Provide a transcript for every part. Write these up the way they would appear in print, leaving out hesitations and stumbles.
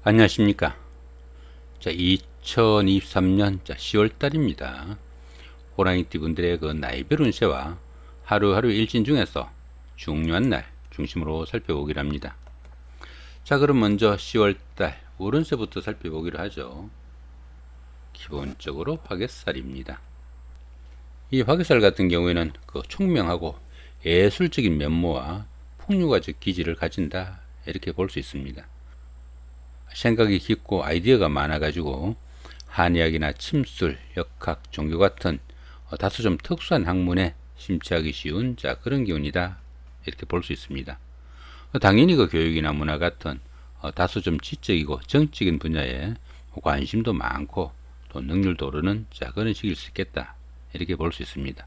안녕하십니까. 자, 2023년 10월 달입니다. 호랑이띠 분들의 그 나이별 운세와 하루하루 일진 중에서 중요한 날 중심으로 살펴보기로 합니다. 자, 그럼 먼저 10월 달 월운세부터 살펴보기로 하죠. 기본적으로 화개살입니다. 이 화개살 같은 경우에는 그 총명하고 예술적인 면모와 풍류가적 기질을 가진다, 이렇게 볼 수 있습니다. 생각이 깊고 아이디어가 많아가지고 한의학이나 침술, 역학, 종교 같은 다소 좀 특수한 학문에 심취하기 쉬운 그런 기운이다, 이렇게 볼 수 있습니다. 당연히 그 교육이나 문화 같은 다소 좀 지적이고 정적인 분야에 관심도 많고 또 능률도 오르는 그런 시기일 수 있겠다, 이렇게 볼 수 있습니다.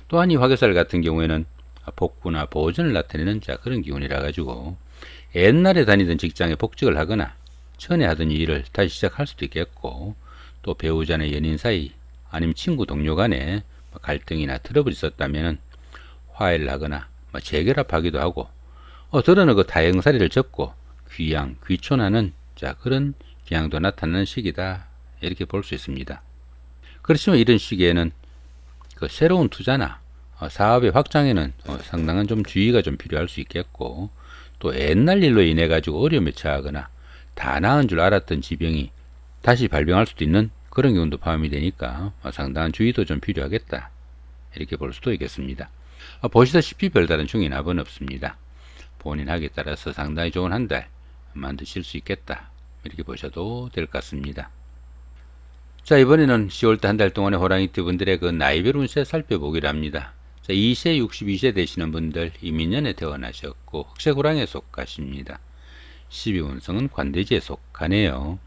또한 이 화개살 같은 경우에는 복구나 보존을 나타내는 그런 기운이라 가지고 옛날에 다니던 직장에 복직을 하거나 전에 하던 일을 다시 시작할 수도 있겠고, 또 배우자나 연인 사이 아니면 친구 동료 간에 갈등이나 트러블이 있었다면 화해를 하거나 재결합하기도 하고, 들어는 그 다행사리를 접고 귀양, 귀촌하는 그런 기양도 나타나는 시기다, 이렇게 볼 수 있습니다. 그렇지만 이런 시기에는 그 새로운 투자나 사업의 확장에는 상당한 좀 주의가 좀 필요할 수 있겠고, 또 옛날 일로 인해 가지고 어려움에 처하거나 다 나은 줄 알았던 지병이 다시 발병할 수도 있는 그런 경우도 포함이 되니까 상당한 주의도 좀 필요하겠다, 이렇게 볼 수도 있겠습니다. 보시다시피 별다른 충이납은 없습니다. 본인 학에 따라서 상당히 좋은 한 달 만드실 수 있겠다, 이렇게 보셔도 될 것 같습니다. 자, 이번에는 10월달 한 달 동안의 호랑이띠 분들의 그 나이별 운세 살펴보기로 합니다. 자, 2세, 62세 되시는 분들 이민년에 태어나셨고 흑색 호랑이에 속하십니다. 12운성은 관대지에 속하네요.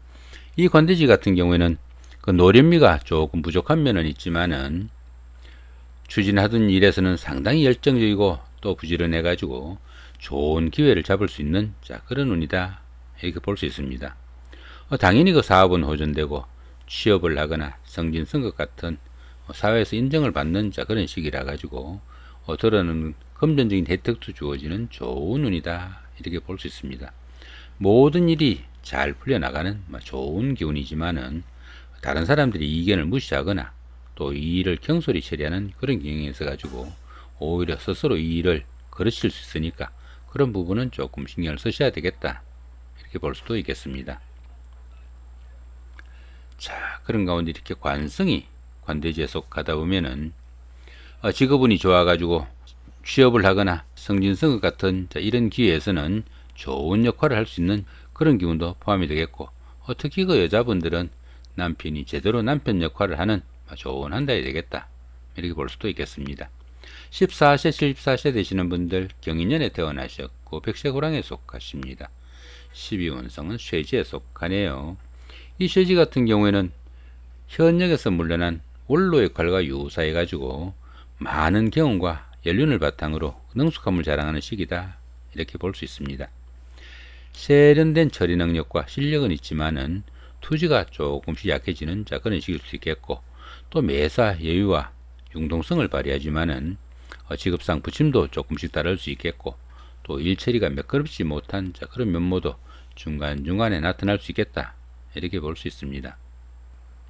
이 관대지 같은 경우에는 그 노련미가 조금 부족한 면은 있지만은 추진하던 일에서는 상당히 열정적이고 또 부지런해 가지고 좋은 기회를 잡을 수 있는 그런 운이다, 이렇게 볼 수 있습니다. 당연히 그 사업은 호전되고 취업을 하거나 성진 선거 같은 사회에서 인정을 받는 그런 시기라 가지고 들어는 금전적인 혜택도 주어지는 좋은 운이다, 이렇게 볼 수 있습니다. 모든 일이 잘 풀려나가는 좋은 기운이지만은 다른 사람들이 이견을 무시하거나 또 이 일을 경솔히 처리하는 그런 경향이 있어 가지고 오히려 스스로 이 일을 그르칠 수 있으니까 그런 부분은 조금 신경을 쓰셔야 되겠다, 이렇게 볼 수도 있겠습니다. 자, 그런 가운데 이렇게 관성이 관대지에 속하다 보면은 직업운이 좋아 가지고 취업을 하거나 성진성급 같은 이런 기회에서는 좋은 역할을 할 수 있는 그런 기운도 포함이 되겠고, 특히 그 여자분들은 남편이 제대로 남편 역할을 하는 좋은 한 달이 되겠다, 이렇게 볼 수도 있겠습니다. 14세, 14세 되시는 분들 경인년에 태어나셨고 백색 호랑이에 속하십니다. 12운성은 쇠지에 속하네요. 이 쇠지 같은 경우에는 현역에서 물러난 원로 역할과 유사해 가지고 많은 경험과 연륜을 바탕으로 능숙함을 자랑하는 시기다, 이렇게 볼 수 있습니다. 세련된 처리 능력과 실력은 있지만은 투지가 조금씩 약해지는 그런 시기일 수 있겠고, 또 매사 여유와 융통성을 발휘하지만은 직업상 부침도 조금씩 따를 수 있겠고, 또 일처리가 매끄럽지 못한 그런 면모도 중간중간에 나타날 수 있겠다, 이렇게 볼 수 있습니다.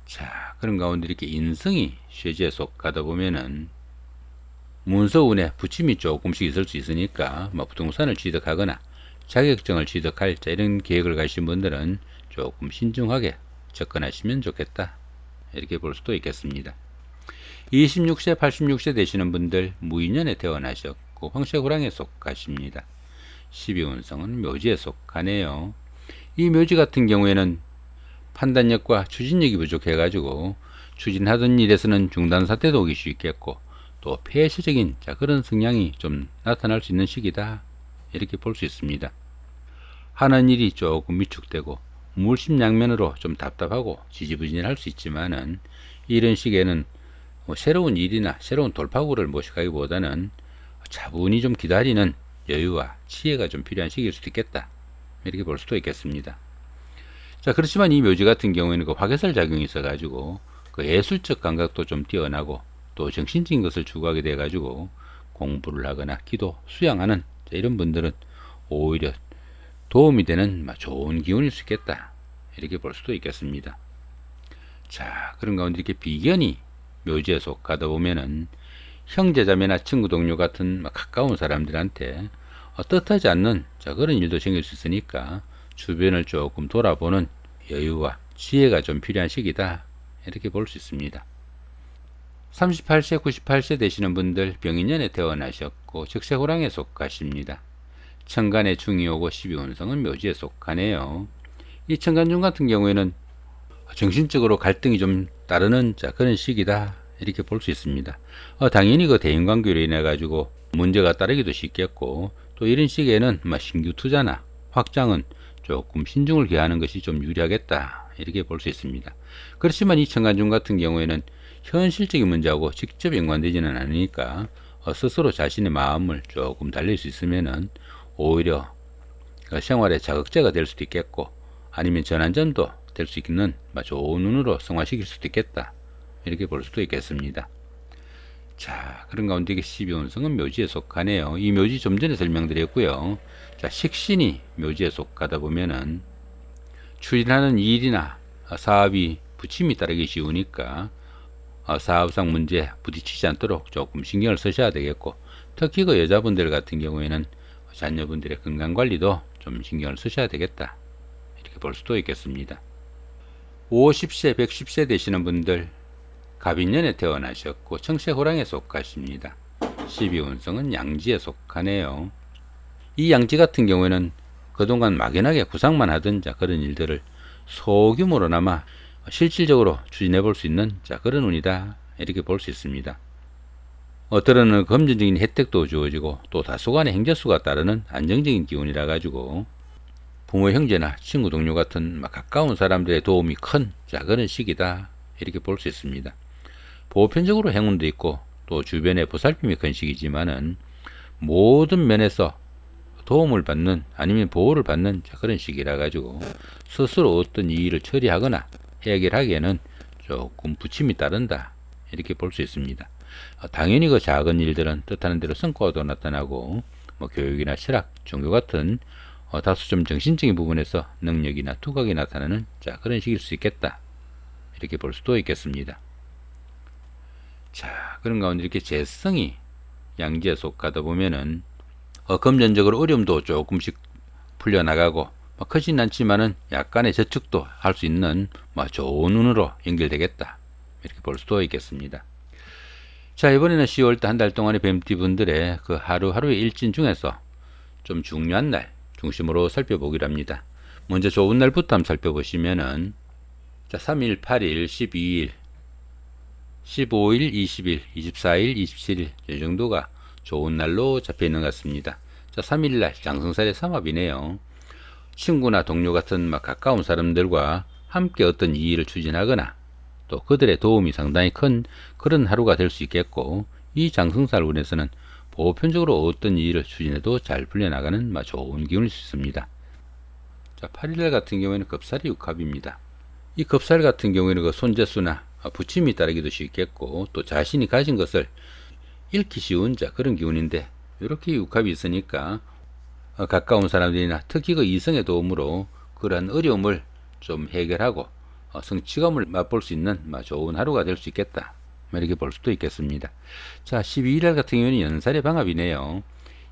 자, 그런 가운데 이렇게 인성이 쇠지에 속하다 보면은 문서운에 부침이 조금씩 있을 수 있으니까 부동산을 취득하거나 자격증을 취득할 이런 계획을 가신 분들은 조금 신중하게 접근하시면 좋겠다, 이렇게 볼 수도 있겠습니다. 26세, 86세 되시는 분들 무인년에 태어나셨고 황색 호랑이에 속하십니다. 12운성은 묘지에 속하네요. 이 묘지 같은 경우에는 판단력과 추진력이 부족해 가지고 추진하던 일에서는 중단 사태도 오기 수 있겠고, 또 폐쇄적인 그런 성향이 좀 나타날 수 있는 시기다, 이렇게 볼 수 있습니다. 하는 일이 조금 위축되고 물심양면으로 좀 답답하고 지지부진할 수 있지만은 이런 시기에는 새로운 일이나 새로운 돌파구를 모색하기보다는 차분히 좀 기다리는 여유와 지혜가 좀 필요한 시기일 수도 있겠다, 이렇게 볼 수도 있겠습니다. 자, 그렇지만 이 묘지 같은 경우에는 그 화개살 작용이 있어 가지고 그 예술적 감각도 좀 뛰어나고 또 정신적인 것을 추구하게 돼 가지고 공부를 하거나 기도, 수양하는 이런 분들은 오히려 도움이 되는 좋은 기운일 수 있겠다, 이렇게 볼 수도 있겠습니다. 자, 그런 가운데 이렇게 비견이 묘지에 속하다 보면은 형제자매나 친구 동료 같은 가까운 사람들한테 뜻하지 않는 그런 일도 생길 수 있으니까 주변을 조금 돌아보는 여유와 지혜가 좀 필요한 시기다 이렇게 볼 수 있습니다. 38세 98세 되시는 분들 병인년에 태어나셨고 적세호랑에 속하십니다. 천간의 중이 오고 12운성은 묘지에 속하네요. 이 천간중 같은 경우에는 정신적으로 갈등이 좀 따르는 그런 시기다 이렇게 볼 수 있습니다. 당연히 그 대인관계로 인해 가지고 문제가 따르기도 쉽겠고 또 이런 시기에는 신규 투자나 확장은 조금 신중을 기하는 것이 좀 유리하겠다 이렇게 볼 수 있습니다. 그렇지만 이 천간중 같은 경우에는 현실적인 문제하고 직접 연관되지는 않으니까 스스로 자신의 마음을 조금 달랠 수 있으면은 오히려 생활의 자극제가 될 수도 있겠고 아니면 전환점도 될 수 있는 좋은 운으로 성화시킬 수도 있겠다 이렇게 볼 수도 있겠습니다. 자, 그런 가운데 12운성은 묘지에 속하네요. 이 묘지 좀 전에 설명드렸고요. 자, 식신이 묘지에 속하다 보면은 추진하는 일이나 사업이 부침이 따르기 쉬우니까 사업상 문제 부딪히지 않도록 조금 신경을 쓰셔야 되겠고 특히 그 여자분들 같은 경우에는 자녀분들의 건강관리도 좀 신경을 쓰셔야 되겠다 이렇게 볼 수도 있겠습니다. 50세 110세 되시는 분들 갑인년에 태어나셨고 청세호랑에 속하십니다. 12운성은 양지에 속하네요. 이 양지 같은 경우에는 그동안 막연하게 구상만 하던 그런 일들을 소규모로나마 실질적으로 추진해 볼 수 있는 그런 운이다 이렇게 볼 수 있습니다. 때로는 금전적인 혜택도 주어지고 또 다소간의 행저수가 따르는 안정적인 기운이라 가지고 부모 형제나 친구 동료 같은 가까운 사람들의 도움이 큰 그런 시기다 이렇게 볼 수 있습니다. 보편적으로 행운도 있고 또 주변의 보살핌이 큰 시기지만은 모든 면에서 도움을 받는 아니면 보호를 받는 그런 시기라 가지고 스스로 어떤 일을 처리하거나 해결하기에는 조금 부침이 따른다 이렇게 볼 수 있습니다. 당연히 그 작은 일들은 뜻하는 대로 성과도 나타나고 교육이나 철학, 종교 같은 다소 좀 정신적인 부분에서 능력이나 두각이 나타나는 그런 시기일 수 있겠다 이렇게 볼 수도 있겠습니다. 자, 그런 가운데 이렇게 재성이 양지에 속하다 보면은 금전적으로 어려움도 조금씩 풀려나가고 크진 않지만은 약간의 저축도 할 수 있는 좋은 운으로 연결되겠다 이렇게 볼 수도 있겠습니다. 자, 이번에는 10월달 한 달 동안의 뱀띠분들의 그 하루하루의 일진 중에서 좀 중요한 날 중심으로 살펴보기로 합니다. 먼저 좋은 날부터 한번 살펴보시면은 3일, 8일, 12일, 15일, 20일, 24일, 27일 이 정도가 좋은 날로 잡혀 있는 것 같습니다. 자, 3일날 장성살의 삼합이네요. 친구나 동료 같은 가까운 사람들과 함께 어떤 일을 추진하거나 또 그들의 도움이 상당히 큰 그런 하루가 될 수 있겠고 이 장성살 운에서는 보편적으로 어떤 일을 추진해도 잘 풀려나가는 좋은 기운일 수 있습니다. 자, 8일날 같은 경우에는 겁살이 육합입니다. 이 겁살 같은 경우에는 그 손재수나 부침이 따르기도 쉽겠고 또 자신이 가진 것을 잃기 쉬운 그런 기운인데 이렇게 육합이 있으니까 가까운 사람들이나 특히 그 이성의 도움으로 그러한 어려움을 좀 해결하고 성취감을 맛볼 수 있는 좋은 하루가 될 수 있겠다 이렇게 볼 수도 있겠습니다. 자, 12일날 같은 경우는 연살의 방합이네요.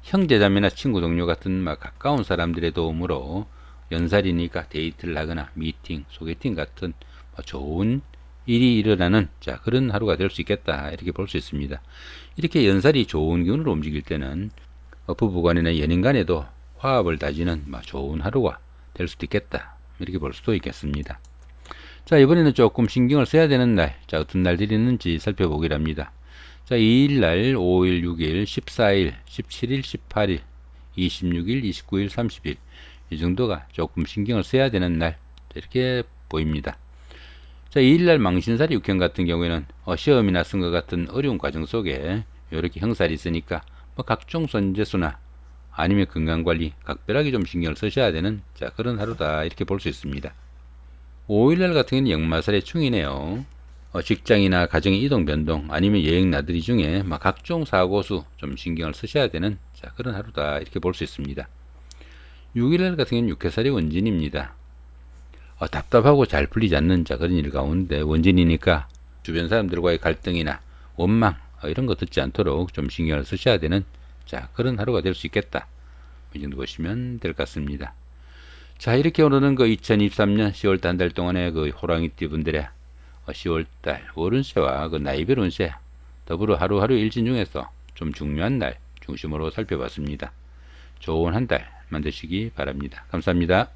형제자매나 친구 동료 같은 가까운 사람들의 도움으로 연살이니까 데이트를 하거나 미팅, 소개팅 같은 좋은 일이 일어나는 그런 하루가 될 수 있겠다 이렇게 볼 수 있습니다. 이렇게 연살이 좋은 기운으로 움직일 때는 부부간이나 연인간에도 화합을 다지는 좋은 하루가 될 수도 있겠다 이렇게 볼 수도 있겠습니다. 자, 이번에는 조금 신경을 써야 되는 날, 어떤 날들이 있는지 살펴보기로 합니다. 자, 2일날, 5일, 6일, 14일, 17일, 18일, 26일, 29일, 30일 이 정도가 조금 신경을 써야 되는 날 이렇게 보입니다. 자, 2일날 망신살이 육형 같은 경우에는 시험이나 선거 같은 어려운 과정 속에 이렇게 형살이 있으니까 각종 손재수나 아니면 건강관리 각별하게 좀 신경을 쓰셔야 되는 그런 하루다 이렇게 볼 수 있습니다. 5일날 같은 경우는 역마살의 충이네요. 직장이나 가정의 이동 변동 아니면 여행 나들이 중에 각종 사고수 좀 신경을 쓰셔야 되는 그런 하루다 이렇게 볼 수 있습니다. 6일날 같은 경우는 육해살이 원진입니다. 답답하고 잘 풀리지 않는 그런 일 가운데 원진이니까 주변 사람들과의 갈등이나 원망 이런 거 듣지 않도록 좀 신경을 쓰셔야 되는 그런 하루가 될 수 있겠다. 이 정도 보시면 될 것 같습니다. 자, 이렇게 오늘은 2023년 10월달 한 달 동안의 호랑이띠 분들의 10월달 월운세와 나이별 운세 더불어 하루하루 일진 중에서 좀 중요한 날 중심으로 살펴봤습니다. 좋은 한 달 만드시기 바랍니다. 감사합니다.